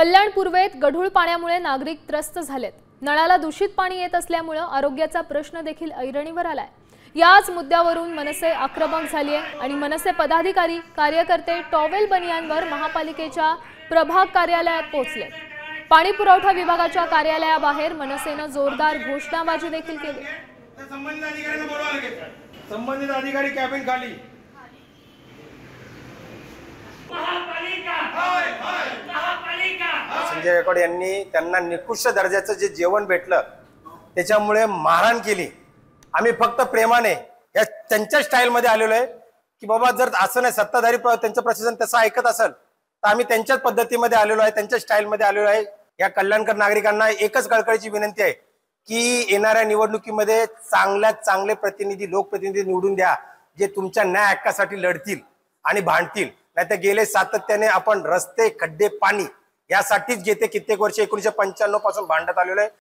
कल्याण पूर्वेत गढूळ पाण्यामुळे नागरिक त्रस्त झालेत। नळाला दूषित पाणी येत असल्यामुळे आरोग्याचा प्रश्न देखील ऐरणीवर आलाय। याच मुद्द्यावरून मनसे आक्रमक झाली आहे आणि मनसे पदाधिकारी कार्यकर्ते टॉवेल बनियांवर महापालिकेच्या प्रभाग कार्यालयात पोहोचले। पाणी पुरवठा विभागाच्या कार्यालयाबाहेर मनसेने जोरदार घोषणाबाजी देखील केली। संबंधित अधिकारी कॅबिन खाली। संजय गायकवाड यांनी त्यांना निकृष्ट दर्जाचं जे जेवण भेटलं त्याच्यामुळे मारहाण केली। आम्ही फक्त प्रेमाने या त्यांच्या स्टाईल मध्ये आलेलो आहे की बाबा जर असं नाही सत्ताधारी त्यांचं प्रशासन तसं ऐकत असेल तर आम्ही त्यांच्याच पद्धतीमध्ये आलेलो आहे, त्यांच्या स्टाईल मध्ये आलेलो आहे। या कल्याणकर नागरिकांना एकच कळकळीची विनंती आहे की येणाऱ्या निवडणुकीमध्ये चांगल्यात चांगले प्रतिनिधी लोकप्रतिनिधी निवडून द्या जे तुमच्या न्याय हक्कासाठी लढतील आणि भांडतील। नाहीतर गेले सातत्याने आपण रस्ते खड्डे पाणी यासाठीच गेले कित्येक वर्ष 1995 पासून भांडत आलेलो आहे।